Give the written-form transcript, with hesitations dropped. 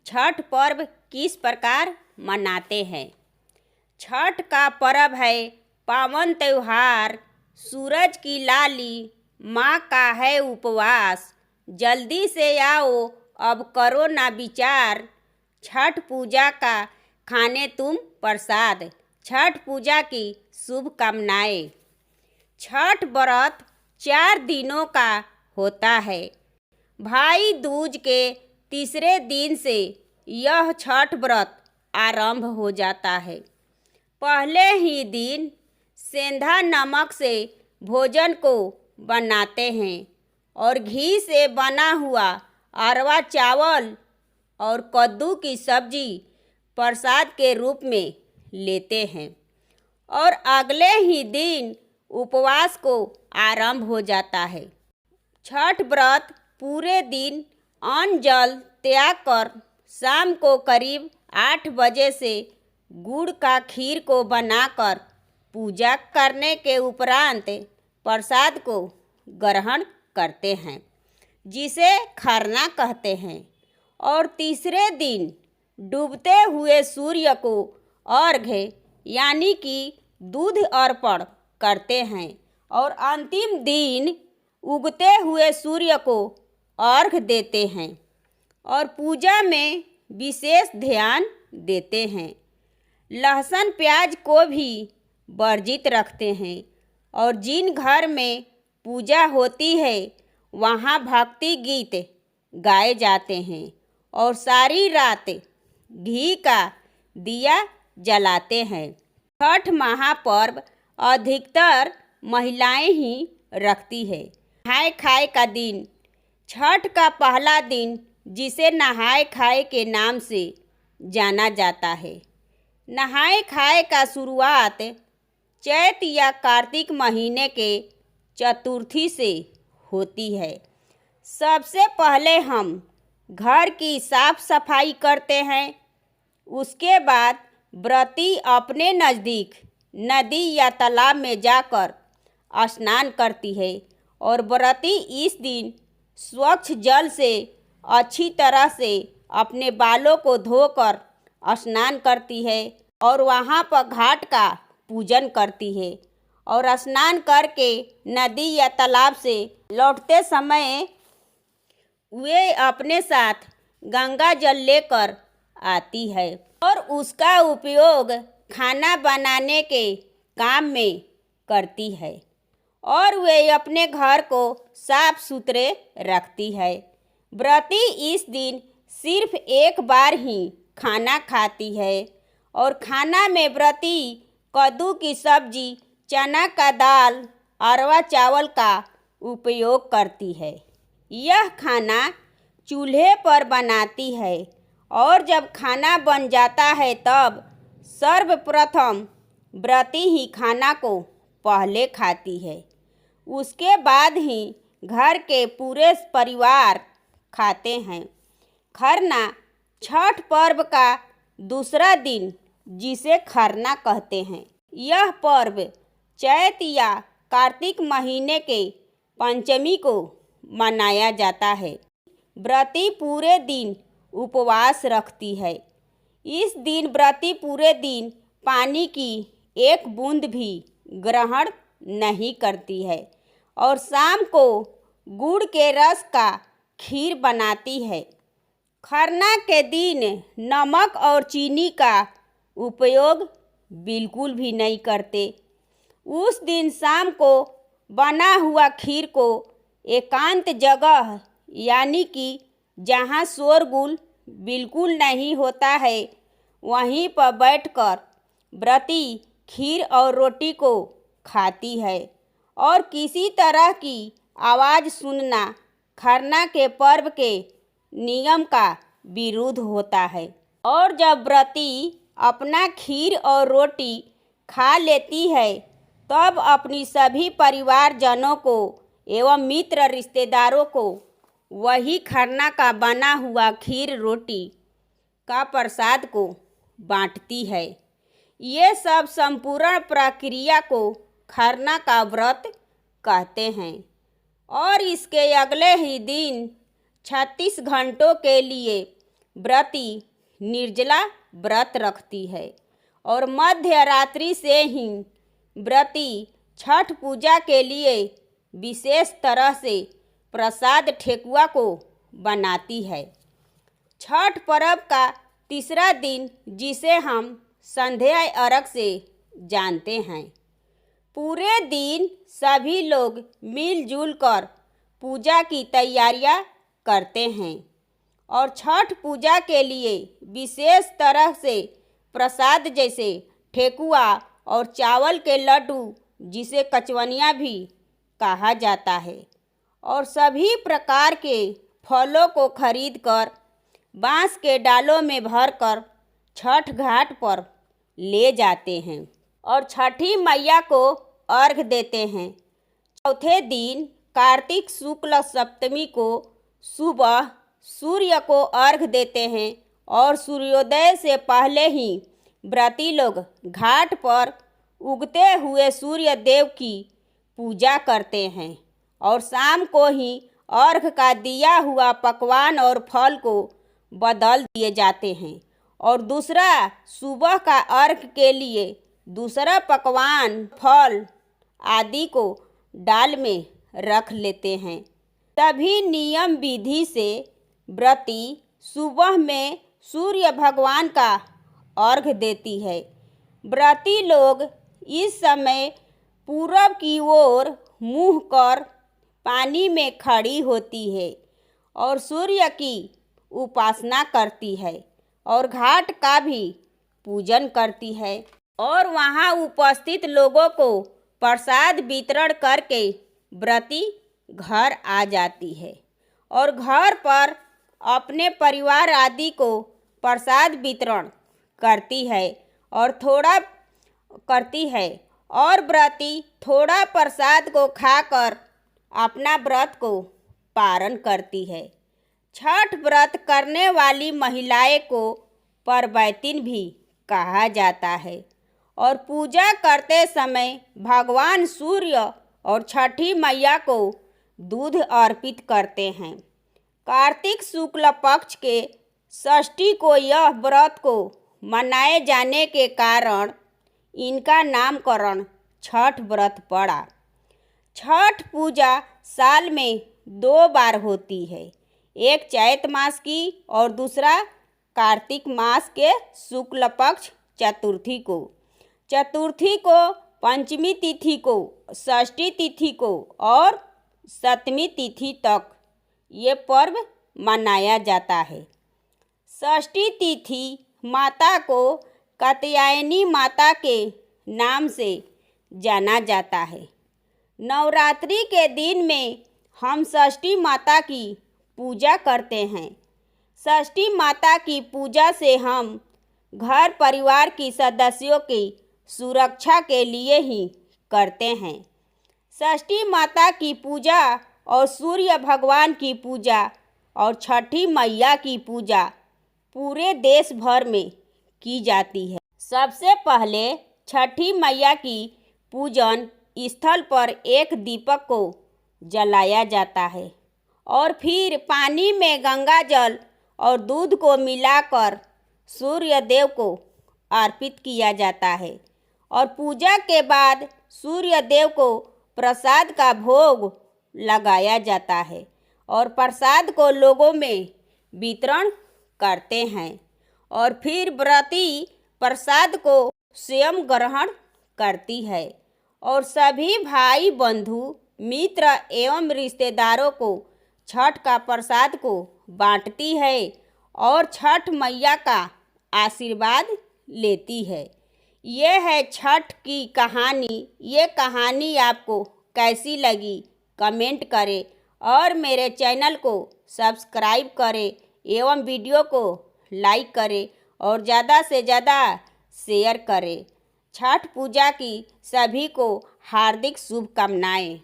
छठ पर्व किस प्रकार मनाते हैं। छठ का पर्व है पावन त्योहार। सूरज की लाली माँ का है उपवास। जल्दी से आओ अब करो ना विचार। छठ पूजा का खाने तुम प्रसाद। छठ पूजा की शुभकामनाएं। छठ व्रत 4 दिनों का होता है। भाई दूज के तीसरे दिन से यह छठ व्रत आरंभ हो जाता है। पहले ही दिन सेंधा नमक से भोजन को बनाते हैं और घी से बना हुआ अरवा चावल और कद्दू की सब्जी प्रसाद के रूप में लेते हैं और अगले ही दिन उपवास को आरंभ हो जाता है। छठ व्रत पूरे दिन अन्न जल त्याग कर शाम को करीब 8 बजे से गुड़ का खीर को बनाकर पूजा करने के उपरांत प्रसाद को ग्रहण करते हैं, जिसे खरना कहते हैं। और तीसरे दिन डूबते हुए सूर्य को अर्घ्य यानी कि दूध अर्पण करते हैं और अंतिम दिन उगते हुए सूर्य को अर्घ्य देते हैं और पूजा में विशेष ध्यान देते हैं। लहसुन प्याज को भी वर्जित रखते हैं और जिन घर में पूजा होती है वहाँ भक्ति गीत गाए जाते हैं और सारी रात घी का दिया जलाते हैं। छठ महापर्व अधिकतर महिलाएं ही रखती है। नहाए खाए का दिन। छठ का पहला दिन जिसे नहाए खाए के नाम से जाना जाता है। नहाए खाए का शुरुआत चैत या कार्तिक महीने के चतुर्थी से होती है। सबसे पहले हम घर की साफ सफाई करते हैं। उसके बाद व्रती अपने नज़दीक नदी या तालाब में जाकर स्नान करती है और व्रती इस दिन स्वच्छ जल से अच्छी तरह से अपने बालों को धोकर स्नान करती है और वहाँ पर घाट का पूजन करती है और स्नान करके नदी या तालाब से लौटते समय वे अपने साथ गंगा जल लेकर आती है और उसका उपयोग खाना बनाने के काम में करती है और वे अपने घर को साफ सुथरे रखती है। व्रती इस दिन सिर्फ एक बार ही खाना खाती है और खाना में व्रती कद्दू की सब्जी, चना का दाल, अरवा चावल का उपयोग करती है। यह खाना चूल्हे पर बनाती है और जब खाना बन जाता है तब सर्वप्रथम व्रती ही खाना को पहले खाती है। उसके बाद ही घर के पूरे परिवार खाते हैं। खरना छठ पर्व का दूसरा दिन जिसे खरना कहते हैं। यह पर्व चैत या कार्तिक महीने के पंचमी को मनाया जाता है। व्रती पूरे दिन उपवास रखती है। इस दिन व्रती पूरे दिन पानी की एक बूंद भी ग्रहण नहीं करती है और शाम को गुड़ के रस का खीर बनाती है। खरना के दिन नमक और चीनी का उपयोग बिल्कुल भी नहीं करते। उस दिन शाम को बना हुआ खीर को एकांत जगह यानी कि जहाँ शोरगुल बिल्कुल नहीं होता है वहीं पर बैठकर व्रती खीर और रोटी को खाती है और किसी तरह की आवाज़ सुनना खरना के पर्व के नियम का विरुद्ध होता है। और जब व्रती अपना खीर और रोटी खा लेती है तब अपनी सभी परिवारजनों को एवं मित्र रिश्तेदारों को वही खरना का बना हुआ खीर रोटी का प्रसाद को बांटती है। ये सब संपूर्ण प्रक्रिया को खरना का व्रत कहते हैं और इसके अगले ही दिन 36 घंटों के लिए व्रती निर्जला व्रत रखती है और मध्य रात्रि से ही व्रती छठ पूजा के लिए विशेष तरह से प्रसाद ठेकुआ को बनाती है। छठ पर्व का तीसरा दिन, जिसे हम संध्या अर्घ से जानते हैं, पूरे दिन सभी लोग मिलजुल कर पूजा की तैयारियां करते हैं और छठ पूजा के लिए विशेष तरह से प्रसाद जैसे ठेकुआ और चावल के लड्डू, जिसे कचवनिया भी कहा जाता है, और सभी प्रकार के फलों को खरीदकर बांस के डालों में भरकर छठ घाट पर ले जाते हैं और छठी मैया को अर्घ देते हैं। चौथे दिन कार्तिक शुक्ल सप्तमी को सुबह सूर्य को अर्घ देते हैं और सूर्योदय से पहले ही व्रती लोग घाट पर उगते हुए सूर्य देव की पूजा करते हैं और शाम को ही अर्घ का दिया हुआ पकवान और फल को बदल दिए जाते हैं और दूसरा सुबह का अर्घ के लिए दूसरा पकवान फल आदि को डाल में रख लेते हैं। तभी नियम विधि से व्रती सुबह में सूर्य भगवान का अर्घ देती है। व्रती लोग इस समय पूरब की ओर मुँह कर पानी में खड़ी होती है और सूर्य की उपासना करती है और घाट का भी पूजन करती है और वहाँ उपस्थित लोगों को प्रसाद वितरण करके व्रती घर आ जाती है और घर पर अपने परिवार आदि को प्रसाद वितरण करती है और व्रती थोड़ा प्रसाद को खाकर अपना व्रत को पारण करती है। छठ व्रत करने वाली महिलाएं को परवैतिन भी कहा जाता है और पूजा करते समय भगवान सूर्य और छठी मैया को दूध अर्पित करते हैं। कार्तिक शुक्ल पक्ष के षष्ठी को यह व्रत को मनाए जाने के कारण इनका नामकरण छठ व्रत पड़ा। छठ पूजा साल में 2 बार होती है, एक चैत मास की और दूसरा कार्तिक मास के शुक्ल पक्ष चतुर्थी को। चतुर्थी को पंचमी तिथि को, षष्ठी तिथि को और सप्तमी तिथि तक ये पर्व मनाया जाता है। षष्ठी तिथि माता को कात्यायनी माता के नाम से जाना जाता है। नवरात्रि के दिन में हम षष्ठी माता की पूजा करते हैं। षष्ठी माता की पूजा से हम घर परिवार की सदस्यों की सुरक्षा के लिए ही करते हैं। षष्ठी माता की पूजा और सूर्य भगवान की पूजा और छठी मैया की पूजा पूरे देश भर में की जाती है। सबसे पहले छठी मैया की पूजन स्थल पर एक दीपक को जलाया जाता है और फिर पानी में गंगा जल और दूध को मिलाकर सूर्य देव को अर्पित किया जाता है और पूजा के बाद सूर्य देव को प्रसाद का भोग लगाया जाता है और प्रसाद को लोगों में वितरण करते हैं और फिर व्रती प्रसाद को स्वयं ग्रहण करती है और सभी भाई बंधु मित्र एवं रिश्तेदारों को छठ का प्रसाद को बांटती है और छठ मैया का आशीर्वाद लेती है। ये है छठ की कहानी। ये कहानी आपको कैसी लगी कमेंट करें और मेरे चैनल को सब्सक्राइब करें एवं वीडियो को लाइक करें और ज़्यादा से ज़्यादा शेयर करें। छठ पूजा की सभी को हार्दिक शुभकामनाएं।